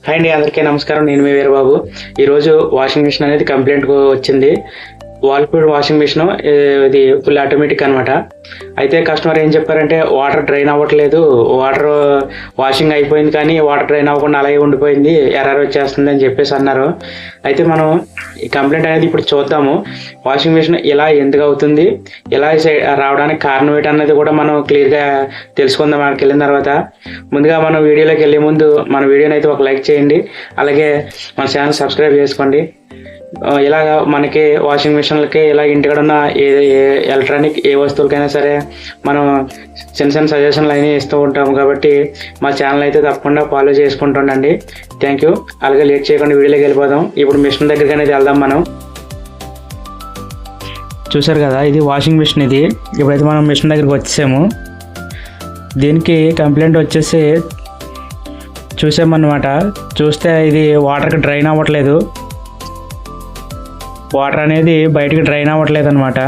Hi అండి, అందరికీ నమస్కారం. నేను మీ వీరబాబు. ఈరోజు వాషింగ్ మిషన్ అనేది కంప్లైంట్ వచ్చింది. వాల్పూల్ వాషింగ్ మిషన్ ఇది ఫుల్ ఆటోమేటిక్ అనమాట. అయితే కస్టమర్ ఏం చెప్పారంటే వాటర్ డ్రైన్ అవ్వట్లేదు, వాటర్ వాషింగ్ అయిపోయింది కానీ వాటర్ డ్రైన్ అవ్వకుండా అలాగే ఉండిపోయింది, ఎర్రర్ వచ్చేస్తుంది అని చెప్పేసి అన్నారు. అయితే మనం ఈ కంప్లైంట్ అనేది ఇప్పుడు చూద్దాము. వాషింగ్ మిషన్ ఇలా ఎందుకు అవుతుంది, ఇలా రావడానికి కారణం ఏంటన్నది కూడా మనం క్లియర్గా తెలుసుకుందాం. మనకి వెళ్ళిన తర్వాత ముందుగా మనం వీడియోలోకి వెళ్ళే ముందు మన వీడియోని అయితే ఒక లైక్ చేయండి, అలాగే మన ఛానల్ సబ్స్క్రైబ్ చేసుకోండి. ఇలాగ మనకి వాషింగ్ మిషన్లకి ఇలా ఇంటికాడ ఉన్న ఏ ఎలక్ట్రానిక్ ఏ వస్తువులకైనా సరే మనం చిన్న చిన్న సజెషన్లు అయినా ఇస్తూ ఉంటాము. కాబట్టి మా ఛానల్ అయితే తప్పకుండా ఫాలో చేసుకుంటుండండి. Thank you. అలాగే లేట్ చేయకుండా వీడియోలోకి వెళ్ళిపోదాం. ఇప్పుడు మిషన్ దగ్గరికి అనేది వెళ్దాం. మనం చూసారు కదా, ఇది వాషింగ్ మిషన్. ఇది ఇప్పుడైతే మనం మిషన్ దగ్గరికి వచ్చేసాము. దీనికి కంప్లైంట్ వచ్చేసి చూసామన్నమాట. చూస్తే ఇది వాటర్కి డ్రైన్ అవ్వట్లేదు, వాటర్ అనేది బయటికి డ్రైన్ అవ్వట్లేదు అనమాట.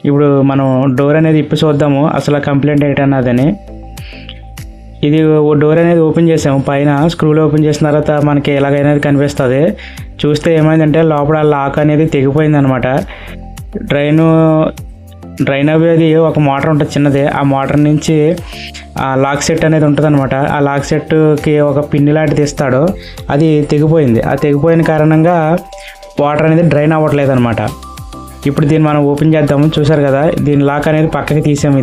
ఇప్పుడు మనం డోర్ అనేది ఇప్పి చూద్దాము అసలు కంప్లైంట్ ఏంటన్నదని. ఇది డోర్ అనేది ఓపెన్ చేసాము, పైన స్క్రూలు ఓపెన్ చేసిన తర్వాత మనకి ఎలాగైనా కనిపిస్తుంది. చూస్తే ఏమైందంటే లోపల లాక్ అనేది తెగిపోయింది అనమాట. డ్రైన్ అవ్వేది ఒక మోటార్ ఉంటుంది చిన్నది, ఆ మోటార్ నుంచి ఆ లాక్ సెట్ అనేది ఉంటుంది అనమాట. ఆ లాక్ సెట్కి ఒక పిన్ని లాంటి తీస్తాడు, అది తెగిపోయింది. ఆ తెగిపోయిన కారణంగా వాటర్ అనేది డ్రైన్ అవ్వట్లేదు అనమాట. ఇప్పుడు దీన్ని మనం ఓపెన్ చేద్దాము. చూసారు కదా, దీని లాక్ అనేది పక్కకి తీసాము.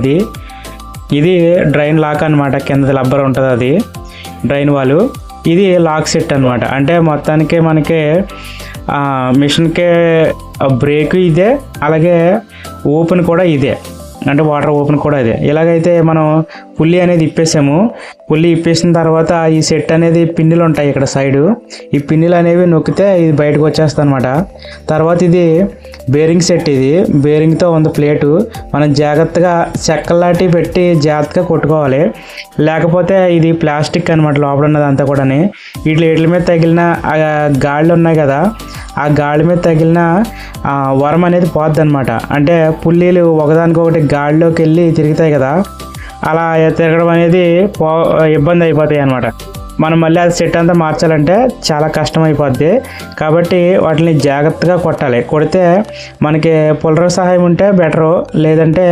ఇది డ్రైన్ లాక్ అనమాట. కింద రబ్బర్ ఉంటుంది, అది డ్రైన్ వాలు. ఇది లాక్ సెట్ అనమాట. అంటే మొత్తానికి మనకి మిషన్కే బ్రేక్ ఇదే, అలాగే ఓపెన్ కూడా ఇదే, అంటే వాటర్ ఓపెన్ కూడా ఇదే. ఇలాగైతే మనం పుల్లి అనేది ఇప్పేసాము. పుల్లి ఇప్పేసిన తర్వాత ఈ సెట్ అనేది పిన్నులు ఉంటాయి ఇక్కడ సైడు, ఈ పిన్నులు అనేవి నొక్కితే ఇది బయటకు వచ్చేస్తుంది అనమాట. తర్వాత ఇది బేరింగ్ సెట్, ఇది బేరింగ్తో ఉంది ప్లేటు. మనం జాగ్రత్తగా చెక్కలాంటి పెట్టి జాగ్రత్తగా కొట్టుకోవాలి, లేకపోతే ఇది ప్లాస్టిక్ అనమాట లోపల ఉన్నదంతా కూడా. వీటి మీద తగిలిన గాళ్ళు ఉన్నాయి కదా, ఆ గాలి మీద తగిలిన వరం అనేది పోద్ది అనమాట. అంటే పుల్లీలు ఒకదానికొకటి గాలిలోకి వెళ్ళి తిరుగుతాయి కదా, అలా తిరగడం అనేది ఇబ్బంది అయిపోతాయి అనమాట. మనం మళ్ళీ అది సెట్ అంతా మార్చాలంటే చాలా కష్టం అయిపోద్ది. కాబట్టి వాటిని జాగ్రత్తగా కొట్టాలి. కొడితే మనకి పుల్లర్ సహాయం ఉంటే బెటరు, లేదంటే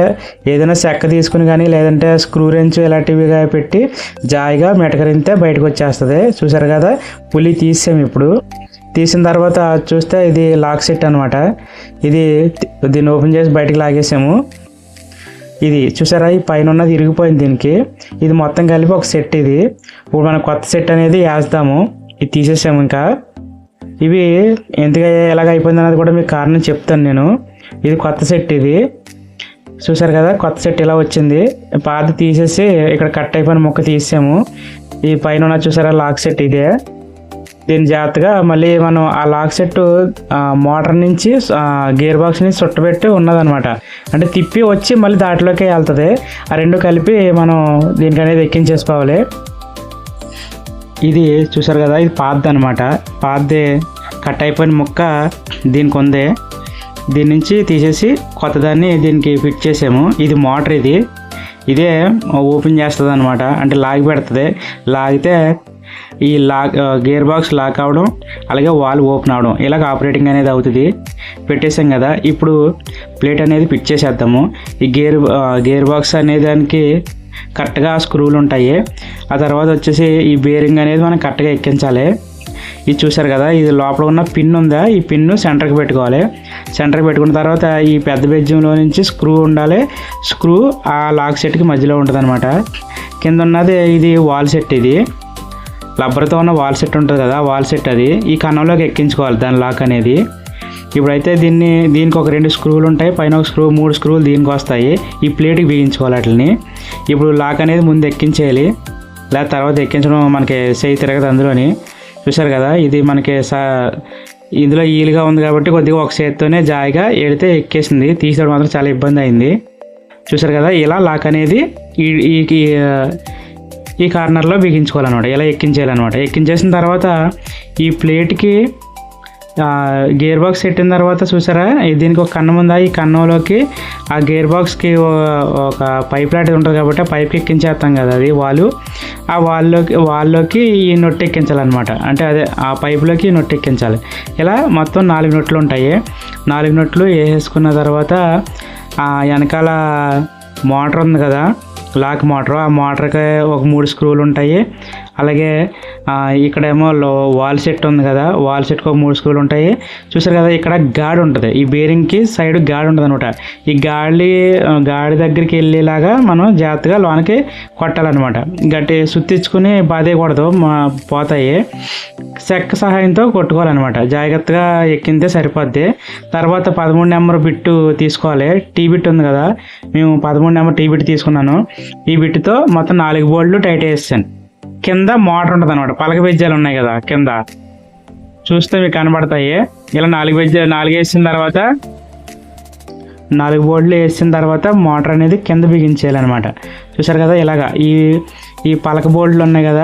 ఏదైనా చెక్క తీసుకుని కానీ లేదంటే స్క్రూ రెంచ్ ఇలాంటివిగా పెట్టి జాయిగా మెటకరిస్తే బయటకు వచ్చేస్తుంది. చూసారు కదా, పులి తీసాము. ఇప్పుడు తీసిన తర్వాత చూస్తే ఇది లాక్ సెట్ అనమాట. దీన్ని ఓపెన్ చేసి బయటకు లాగేసాము. ఇది చూసారా, ఈ పైన ఉన్నది ఇరిగిపోయింది దీనికి. ఇది మొత్తం కలిపి ఒక సెట్. ఇప్పుడు మనం కొత్త సెట్ అనేది వేస్తాము. ఇది తీసేసాము. ఇంకా ఇవి ఎందుకు ఎలాగ అయిపోయింది అన్నది కూడా మీకు కారణం చెప్తాను నేను. ఇది కొత్త సెట్. చూసారు కదా, కొత్త సెట్ ఇలా వచ్చింది. పాత తీసేసి ఇక్కడ కట్ అయిపోయిన ముక్క తీసాము. ఈ పైన ఉన్న చూసారా లాక్ సెట్ ఇదే. దీన్ని జాగ్రత్తగా మళ్ళీ మనం ఆ లాక్ సెట్ మోటార్ నుంచి గేర్ బాక్స్ నుంచి చుట్టబెట్టి ఉన్నదనమాట. అంటే తిప్పి వచ్చి మళ్ళీ దాంట్లోకి వెళ్తుంది. ఆ రెండు కలిపి మనం దీనికి అనేది ఎక్కించేసుకోవాలి. ఇది చూసారు కదా, ఇది పాతది అనమాట. పాతది కట్ అయిపోయిన ముక్క దీనికి ఉంది. దీని నుంచి తీసేసి కొత్తదాన్ని దీనికి ఫిట్ చేసాము. ఇది మోటార్. ఇదే ఓపెన్ చేస్తుంది అనమాట. అంటే లాగి పెడుతుంది. లాగితే ఈ గేర్ బాక్స్ లాక్ అవ్వడం, అలాగే వాల్ ఓపెన్ అవ్వడం, ఇలాగ ఆపరేటింగ్ అనేది అవుతుంది. పెట్టేసాం కదా, ఇప్పుడు ప్లేట్ అనేది ఫిట్ చేసేద్దాము. ఈ గేర్ బాక్స్ అనే దానికి కరెక్ట్గా స్క్రూలు ఉంటాయి. ఆ తర్వాత వచ్చేసి ఈ బేరింగ్ అనేది మనం కరెక్ట్గా ఎక్కించాలి. ఇది చూసారు కదా, ఇది లోపల ఉన్న పిన్ ఉందా, ఈ పిన్ను సెంటర్కి పెట్టుకోవాలి. సెంటర్కి పెట్టుకున్న తర్వాత ఈ పెద్ద బెజ్జంలో నుంచి స్క్రూ ఉండాలి. స్క్రూ ఆ లాక్ సెట్కి మధ్యలో ఉంటుంది అనమాట. కింద ఉన్నది ఇది వాల్ సెట్. ఇది రబ్బర్తో ఉన్న వాల్ సెట్ ఉంటుంది కదా, వాల్ సెట్ అది ఈ కన్నంలోకి ఎక్కించుకోవాలి దాని లాక్ అనేది. ఇప్పుడైతే దీనికి ఒక 2 స్క్రూలు ఉంటాయి, పైన ఒక స్క్రూ, 3 స్క్రూలు దీనికి వస్తాయి. ఈ ప్లేట్కి బిగించుకోవాలి వాటిని. ఇప్పుడు లాక్ అనేది ముందు ఎక్కించేయాలి, లేదా తర్వాత ఎక్కించడం మనకి చేయి తిరగదు అందులోని. చూసారు కదా, ఇది మనకి ఇందులో ఈలుగా ఉంది కాబట్టి కొద్దిగా ఒక చేతితోనే జాయిగా ఎడితే ఎక్కేసింది. తీసేయడం మాత్రం చాలా ఇబ్బంది అయింది. చూసారు కదా, ఇలా లాక్ అనేది ఈ కార్నర్లో బిగించుకోవాలన్నమాట. ఇలా ఎక్కించేయాలన్నమాట. ఎక్కించేసిన తర్వాత ఈ ప్లేట్కి గేర్ బాక్స్ పెట్టిన తర్వాత చూసారా దీనికి ఒక కన్నం ఉందా, ఈ కన్నంలోకి ఆ గేర్ బాక్స్కి ఒక పైప్ లాంటిది ఉంటుంది కాబట్టి ఆ పైప్కి ఎక్కించేస్తాం కదా, అది ఆ వాళ్ళలోకి ఈ నొట్టు ఎక్కించాలన్నమాట. అంటే అదే ఆ పైపులోకి ఈ నొట్టు ఎక్కించాలి. ఇలా మొత్తం 4 నొట్లు ఉంటాయి. 4 నొట్లు వేసేసుకున్న తర్వాత వెనకాల మోటార్ ఉంది కదా, లాక్ మోటార్, ఆ మోటార్కి ఒక 3 స్క్రూలు ఉంటాయి. అలాగే ఇక్కడేమో వాల్ సెట్ ఉంది కదా, వాల్ సెట్కి ఒక 3 స్క్రూలు ఉంటాయి. చూసారు కదా ఇక్కడ గాడి ఉంటుంది, ఈ బేరింగ్కి సైడ్ గాడి ఉంటుంది అనమాట. ఈ గాడి దగ్గరికి వెళ్ళేలాగా మనం జాగ్రత్తగా లోనికి కొట్టాలన్నమాట. గట్టి సుత్తించుకుని బాధేయకూడదు, పోతాయి. చెక్క సహాయంతో కొట్టుకోవాలన్నమాట. జాగ్రత్తగా ఎక్కిందే సరిపోద్ది. తర్వాత 13 నెంబర్ బిట్టు తీసుకోవాలి. టీ బిట్ ఉంది కదా, మేము 13 నెంబర్ టీ బిట్ తీసుకున్నాను. ఈ బిట్టుతో మొత్తం 4 బోల్ట్లు టైట్ వేసాను. కింద మోటార్ ఉంటుంది అనమాట, పలక బెజ్జాలు ఉన్నాయి కదా కింద చూస్తే మీకు కనబడతాయి. ఇలా 4 వేసిన తర్వాత 4 బోల్ట్లు వేసిన తర్వాత మోటార్ అనేది కింద బిగించేయాలన్నమాట. చూసారు కదా ఇలాగా ఈ పలక బోల్ట్లు ఉన్నాయి కదా,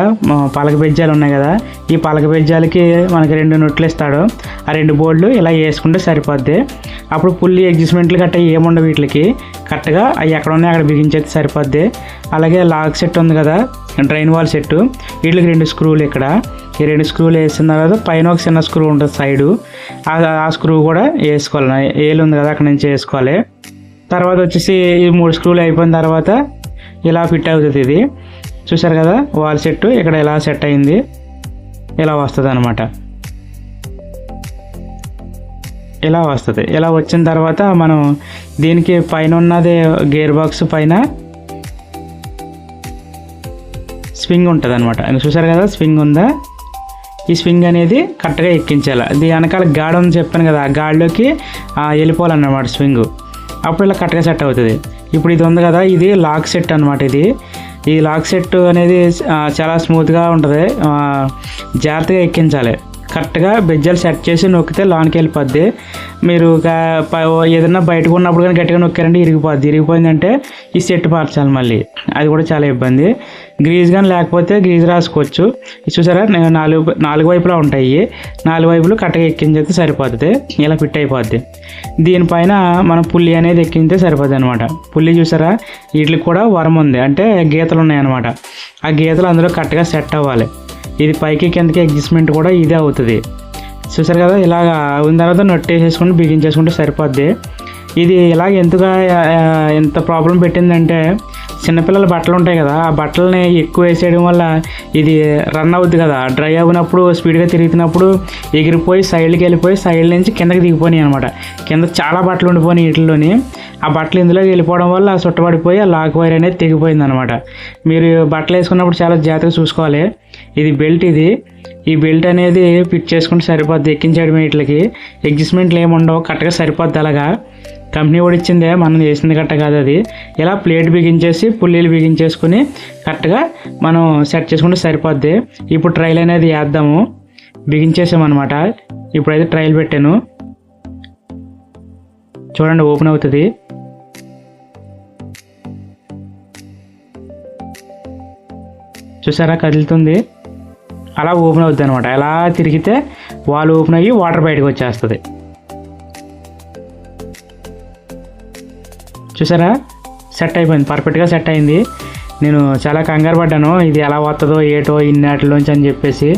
పలక బెజ్జాలు ఉన్నాయి కదా, ఈ పలక బెజ్జాలకి మనకి 2 నొట్లు ఇస్తాడు. ఆ 2 బోల్ట్లు ఇలా వేసుకుంటే సరిపోద్ది. అప్పుడు పుల్లి అడ్జస్ట్మెంట్లు గట్ట ఏముండవు వీటికి, కరెక్ట్గా అవి ఎక్కడ ఉన్నాయి అక్కడ బిగించేది సరిపోద్ది. అలాగే లాక్ సెట్ ఉంది కదా, డ్రైన్ వాల్ సెట్, వీటికి 2 స్క్రూలు ఇక్కడ. ఈ 2 స్క్రూలు వేసిన తర్వాత పైన ఒక చిన్న స్క్రూ ఉంటుంది సైడు, ఆ స్క్రూ కూడా వేసుకోవాలి. ఏలు ఉంది కదా అక్కడ నుంచి వేసుకోవాలి. తర్వాత వచ్చేసి ఈ 3 స్క్రూలు అయిపోయిన తర్వాత ఇలా ఫిట్ అవుతుంది. ఇది చూసారు కదా వాల్ సెట్ ఇక్కడ ఇలా సెట్ అయింది, ఇలా వస్తుంది అనమాట. ఇలా వస్తుంది. ఇలా వచ్చిన తర్వాత మనం దీనికి పైన ఉన్నది గేర్ బాక్స్ పైన స్వింగ్ ఉంటుంది అనమాట. చూసారు కదా స్వింగ్ ఉందా, ఈ స్వింగ్ అనేది కరెక్ట్గా ఎక్కించాలి. ఇది వెనకాల గాడి ఉంది చెప్పాను కదా, ఆ గాడిలోకి వెళ్ళిపోవాలన్నమాట స్వింగ్. అప్పుడు ఇలా కరెక్ట్గా సెట్ అవుతుంది. ఇప్పుడు ఇది ఉంది కదా, ఇది లాక్ సెట్ అనమాట. ఈ లాక్ సెట్ అనేది చాలా స్మూత్గా ఉంటుంది, జాగ్రత్తగా ఎక్కించాలి. కరెక్ట్గా బెజ్జాలు సెట్ చేసి నొక్కితే లోనికి వెళ్ళిపోద్ది. మీరు ఏదన్నా బయటకు ఉన్నప్పుడు కానీ గట్టిగా నొక్కారంటే ఇరిగిపోయిందంటే ఈ సెట్ మార్చాలి మళ్ళీ, అది కూడా చాలా ఇబ్బంది. గ్రీజ్ కానీ లేకపోతే గ్రీజ్ రాసుకోవచ్చు. చూసారా 4 వైపులా ఉంటాయి, 4 వైపులు కరెక్ట్గా ఎక్కించేస్తే సరిపోతుంది. ఇలా ఫిట్ అయిపోద్ది. దీనిపైన మనం పుల్లి అనేది ఎక్కించితే సరిపోద్ది అనమాట. పుల్లి చూసారా వీటికి కూడా వరం ఉంది, అంటే గీతలు ఉన్నాయన్నమాట. ఆ గీతలు అందులో కరెక్ట్గా సెట్ అవ్వాలి. ఇది పైకి కిందకి అడ్జస్ట్మెంట్ కూడా ఇదే అవుతుంది. చూసారు కదా ఇలాగ ఉన్న తర్వాత నొట్టేసేసుకుంటూ బిగించేసుకుంటే సరిపోద్ది. ఇది ఇలాగ ఎంత ప్రాబ్లం పెట్టిందంటే, చిన్నపిల్లల బట్టలు ఉంటాయి కదా, ఆ బట్టలని ఎక్కువ వేసేయడం వల్ల ఇది రన్ అవుతుంది కదా, డ్రై అయినప్పుడు స్పీడ్గా తిరుగుతున్నప్పుడు ఎగిరిపోయి సైడ్కి వెళ్ళిపోయి సైడ్ నుంచి కిందకి దిగిపోయినాయి అనమాట. కింద చాలా బట్టలు ఉండిపోయినాయి వీటిలోని. ఆ బట్టలు ఇందులోకి వెళ్ళిపోవడం వల్ల చుట్టబడిపోయి ఆ లాక్ వైర్ అనేది తెగిపోయింది అనమాట. మీరు బట్టలు వేసుకున్నప్పుడు చాలా జాగ్రత్తగా చూసుకోవాలి. ఇది బెల్ట్, ఈ బెల్ట్ అనేది ఫిట్ చేసుకుంటే సరిపోద్ది. ఎక్కించడం వీటికి అడ్జస్ట్మెంట్లు ఏమి ఉండవు, కరెక్ట్గా సరిపోద్ది. అలాగా కంపెనీ కూడా ఇచ్చిందే, మనం చేసింది కరెక్ట్ కాదు అది. ఇలా ప్లేట్ బిగించేసి పుల్లీలు బిగించేసుకుని కరెక్ట్గా మనం సెట్ చేసుకుంటే సరిపోద్ది. ఇప్పుడు ట్రైల్ అనేది వేద్దాము. బిగించేసామన్నమాట. ఇప్పుడైతే ట్రైల్ పెట్టాను, చూడండి ఓపెన్ అవుతుంది. చూసారా కదులుతుంది, అలా ఓపెన్ అవుతుంది అనమాట. ఎలా తిరిగితే వాల్ ఓపెన్ అయ్యి వాటర్ బయటకు వచ్చేస్తుంది. చూసారా సెట్ అయిపోయింది, పర్ఫెక్ట్గా సెట్ అయింది. నేను చాలా కంగారు పడ్డాను, ఇది ఎలా వస్తుందో ఏటో ఇన్నిటిలోంచి అని చెప్పేసి.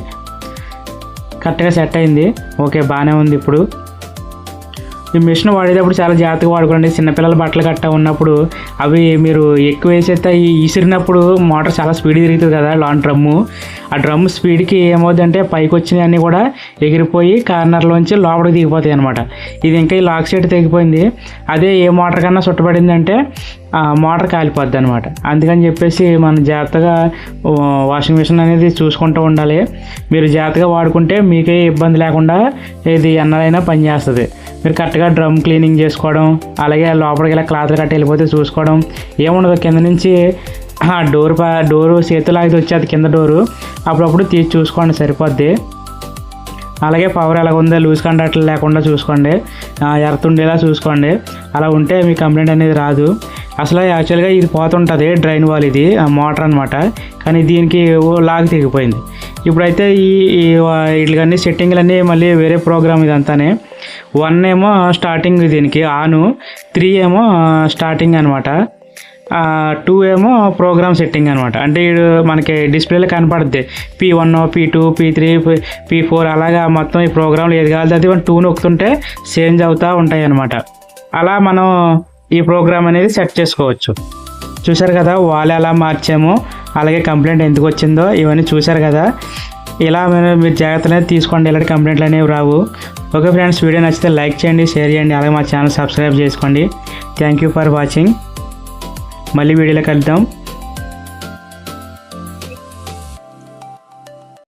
కరెక్ట్గా సెట్ అయింది, ఓకే బాగానే ఉంది. ఇప్పుడు ఈ మిషన్ వాడేటప్పుడు చాలా జాగ్రత్తగా వాడుకోండి. చిన్నపిల్లల బట్టలు కట్ట ఉన్నప్పుడు అవి మీరు ఎక్కువ వేసేస్తే విసిరినప్పుడు మోటార్ చాలా స్పీడ్ తిరుగుతుంది కదా, లాంగ్ డ్రమ్ము. ఆ డ్రమ్ స్పీడ్కి ఏమవుతుందంటే పైకి వచ్చినవన్నీ కూడా ఎగిరిపోయి కార్నర్లోంచి లోపలికి దిగిపోతాయి అనమాట. ఇది ఇంకా ఈ లాక్ సెట్ తెగిపోయింది. అదే ఏ మోటార్ కన్నా చుట్టబడిందంటే మోటార్ కాలిపోద్ది అనమాట. అందుకని చెప్పేసి మనం జాగ్రత్తగా వాషింగ్ మిషన్ అనేది చూసుకుంటూ ఉండాలి. మీరు జాగ్రత్తగా వాడుకుంటే మీకే ఇబ్బంది లేకుండా ఇది ఎన్నడైనా పనిచేస్తుంది. మీరు కరెక్ట్గా డ్రమ్ క్లీనింగ్ చేసుకోవడం, అలాగే లోపలికి ఇలా క్లాత్లు కట్టి వెళ్ళిపోతే చూసుకోవడం ఏముండదు. కింద నుంచి డోరు చేతులాగితే వచ్చేది కింద డోరు, అప్పుడప్పుడు తీసి చూసుకోండి సరిపోద్ది. అలాగే పవర్ ఎలా ఉందో లూజ్ కాంటాక్ట్లు లేకుండా చూసుకోండి, ఎర్త్ ఉండేలా చూసుకోండి. అలా ఉంటే మీ కంప్లైంట్ అనేది రాదు. అసలు యాక్చువల్గా ఇది పోతుంటుంది డ్రైన్ వాల్, ఇది మోటార్ అనమాట. కానీ దీనికి లాగ్ తెగిపోయింది. ఇప్పుడైతే వీటికన్నీ సెట్టింగ్లన్నీ మళ్ళీ వేరే ప్రోగ్రామ్ ఇదంతానే. 1 ఏమో స్టార్టింగ్ దీనికి ఆను, 3 ఏమో స్టార్టింగ్ అనమాట, 2 ఏమో ప్రోగ్రామ్ సెట్టింగ్ అనమాట. అంటే మనకి డిస్ప్లేలో కనపడుద్ది P1, P2, P3, P4 అలాగా మొత్తం ఈ ప్రోగ్రాంలు ఏది కావాలి అది 2 నొక్కుతుంటే చేంజ్ అవుతూ ఉంటాయి అనమాట. అలా మనం ఈ ప్రోగ్రామ్ అనేది సెట్ చేసుకోవచ్చు. చూశారు కదా వాళ్ళు ఎలా మార్చామో, అలాగే కంప్లైంట్ ఎందుకు వచ్చిందో ఇవన్నీ చూశారు కదా. ఇలా మీరు జాగ్రత్తలు అనేది తీసుకోండి, ఇలాంటి కంప్లైంట్లు అనేవి రావు. ఓకే ఫ్రెండ్స్, వీడియో నచ్చితే లైక్ చేయండి, షేర్ చేయండి, అలాగే మా ఛానల్ సబ్స్క్రైబ్ చేసుకోండి. Thank you for watching. మళ్ళీ వీడియోలో కలుద్దాం.